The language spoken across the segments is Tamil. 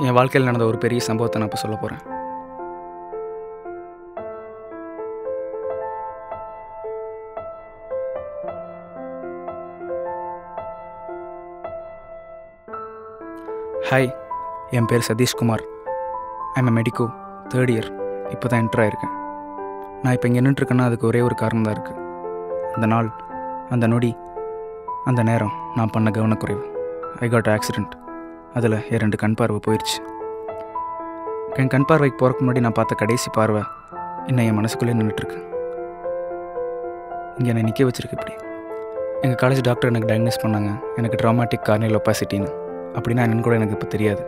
என் வாழ்க்கையில் நடந்த ஒரு பெரிய சம்பவத்தை நான் இப்போ சொல்ல போகிறேன். ஹாய், என் பேர் Satheeshkumar. I'm a medico, 3rd year. இப்போ தான் என்டர் ஆகிருக்கேன். நான் இப்போ இங்கே நின்றுட்டுருக்கேன்னா அதுக்கு ஒரே ஒரு காரணம் தான் இருக்குது. அந்த நாள், அந்த நொடி, அந்த நேரம் நான் பண்ண கவனக்குறைவு. I got accident. அதில் என் 2 கண் பார்வை போயிடுச்சு. என் கண் பார்வைக்கு போகிறக்கு முன்னாடி நான் பார்த்த கடைசி பார்வை இன்னும் என் மனசுக்குள்ளே நின்றுட்டுருக்கு. இங்கே என்னை நிற்க வச்சுருக்கு. இப்படி எங்கள் காலேஜ் டாக்டர் எனக்கு டயக்னோஸ் பண்ணாங்க, எனக்கு ட்ராமாட்டிக் கார்னியல் ஒபாசிட்டின்னு. அப்படின்னா என்னன்னு கூட எனக்கு இப்போ தெரியாது.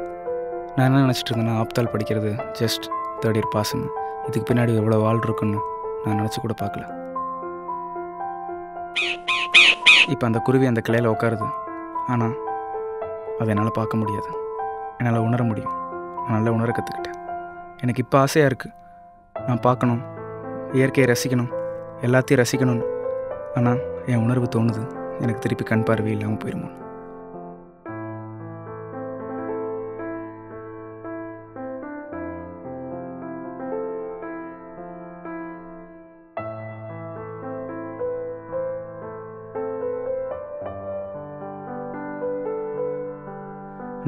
நான் என்ன நினச்சிட்டு இருந்தேன்னா, ஆப்தால் படிக்கிறது ஜஸ்ட் 3rd இயர் பாஸ்ன்னு. இதுக்கு பின்னாடி எவ்வளோ வாழ் இருக்குன்னு நான் நினச்சி கூட பார்க்கல. இப்போ அந்த குருவி அந்த கிளையில் உட்காருது. ஆனால் அதை என்னால் பார்க்க முடியாது, என்னால் உணர முடியும். நான் நல்லா உணர கற்றுக்கிட்டேன். எனக்கு இப்போ ஆசையாக இருக்குது, நான் பார்க்கணும், இயற்கையை ரசிக்கணும், எல்லாத்தையும் ரசிக்கணும்னு. ஆனால் என் உணர்வு தோணுது, எனக்கு திருப்பி கண் பார்வை இல்லாமல் போயிடுமோ.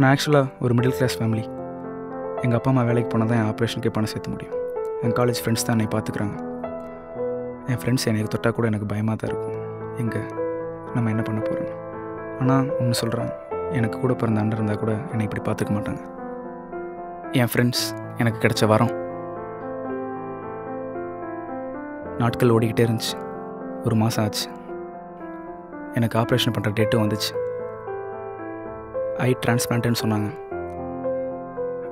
நான் ஆக்சுவலாக ஒரு மிடில் கிளாஸ் ஃபேமிலி. எங்கள் அப்பா அம்மா வேலைக்கு போனால் தான் என் ஆப்ரேஷனுக்கே பணம் சேர்த்த முடியும். என் காலேஜ் ஃப்ரெண்ட்ஸ் தான் என்னை பார்த்துக்குறாங்க. என் ஃப்ரெண்ட்ஸ் என்னை தொட்டால் கூட எனக்கு பயமாக தான் இருக்கும், எங்கே நம்ம என்ன பண்ண போகிறோன்னு. ஆனால் ஒன்று சொல்கிறேன், எனக்கு கூட பிறந்த அண்ணன் இருந்தால் கூட என்னை இப்படி பார்த்துக்க மாட்டாங்க. என் ஃப்ரெண்ட்ஸ் எனக்கு கிடைச்ச வரம். நாட்கள் ஓடிக்கிட்டே இருந்துச்சு. 1 மாதம் ஆச்சு. எனக்கு ஆப்ரேஷன் பண்ணுற டேட்டும் வந்துச்சு. ஐ டிரான்ஸ்பிளான்ட்னு சொன்னாங்க.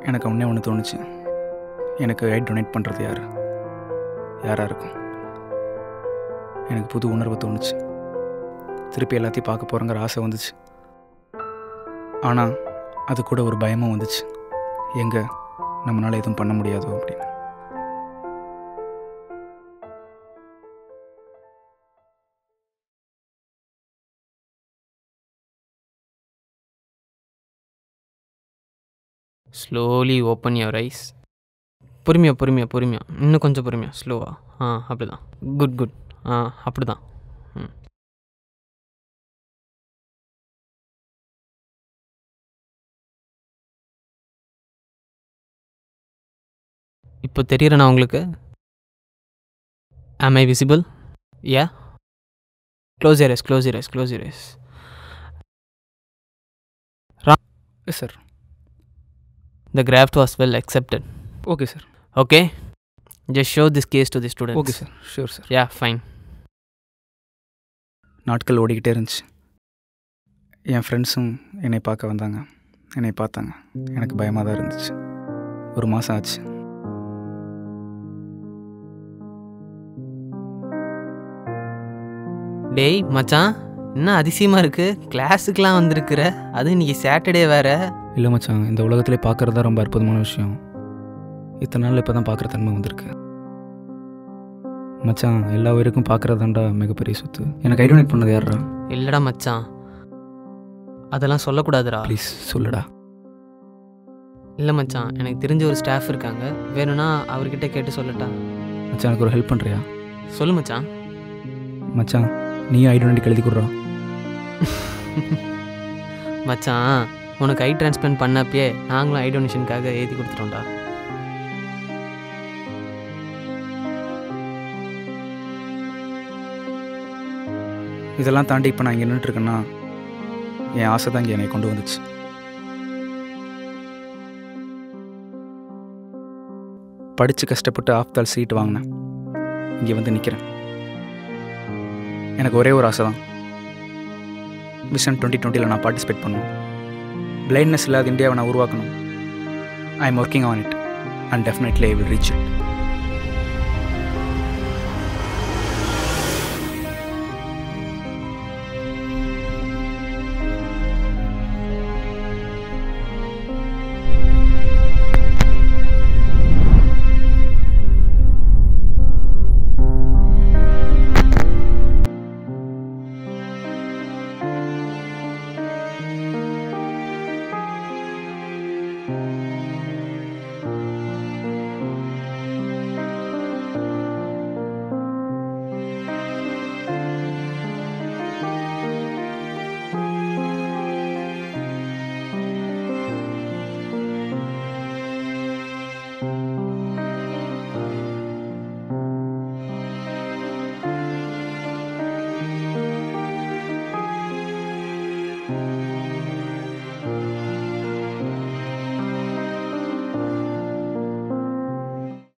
எனக்கு ஒன்று தோணுச்சு, எனக்கு ஐ டொனேட் பண்ணுறது யாராக இருக்கும். எனக்கு புது உணர்வு தோணுச்சு. திருப்பி எல்லாத்தையும் பார்க்க போகிறங்கிற ஆசை வந்துச்சு. ஆனால் அது கூட ஒரு பயமும் வந்துச்சு, எங்கே நம்மளால் எதுவும் பண்ண முடியாதோ அப்படின்னு. Slowly open your eyes. பொறுமையாக இன்னும் கொஞ்சம் பொறுமையாக, ஸ்லோவா. அப்படி தான். குட். அப்படி தான். இப்போ தெரியறேண்ணா உங்களுக்கு? am I visible? yeah, close your eyes. Yes sir. The graft was well accepted. Okay sir. Okay, just show this case to the students. Okay sir, sure sir. yeah, fine. நாட்கள் ஓடிக்கிட்டே இருந்துச்சு. என் ஃப்ரெண்ட்ஸும் என்னை பார்க்க வந்தாங்க, என்னை பார்த்தாங்க. எனக்கு பயமாக தான் இருந்துச்சு. 1 மாதம் ஆச்சு. டேய் மச்சான், என்ன அதிசயமாக இருக்குது, கிளாஸுக்கெலாம் வந்திருக்கிற, அது இன்றைக்கி சாட்டர்டே வேறு. இல்லை மச்சான், இந்த உலகத்திலே பார்க்குறது தான் ரொம்ப அற்புதமான விஷயம். இத்தனை நாள் இப்போ தான் பார்க்குற தன்மை வந்திருக்கு மச்சான். எல்லா உயிருக்கும் பார்க்குறதாண்டா மிகப்பெரிய சொத்து. எனக்கு ஐ டொனேட் பண்ணது யாரா? இல்லைடா மச்சான், அதெல்லாம் சொல்லக்கூடாதுடா. ப்ளீஸ் சொல்லுடா. இல்லை மச்சான், எனக்கு தெரிஞ்ச ஒரு ஸ்டாஃப் இருக்காங்க, வேணும்னா அவர்கிட்ட கேட்டு சொல்லட்டா? மச்சான், எனக்கு ஒரு ஹெல்ப் பண்ணுறியா? சொல்லு மச்சான். மச்சான், நீ ஐ டொனேட் எழுதி கொடுறா. மச்சான், உனக்கு ஐ டிரான்ஸ்பிளான்ட் பண்ணப்பயே நாங்களும் ஐ டொனேஷனுக்காக எழுதி கொடுத்துட்டோம்டா. இதெல்லாம் தாண்டி இப்போ நான் இங்கே நின்றுட்டுருக்கேன்னா என் ஆசை தான் இங்கே என்னை கொண்டு வந்துச்சு. படித்து கஷ்டப்பட்டு ஆப்தால் சீட் வாங்கினேன், இங்கே வந்து நிற்கிறேன். எனக்கு ஒரே ஒரு ஆசை தான், விஷன் 2020 நான் பார்ட்டிசிபேட் பண்ணணும். பிளைண்ட்னஸ் இல்லாத இந்தியாவை நான் உருவாக்கணும். I am working on it and definitely I will reach it.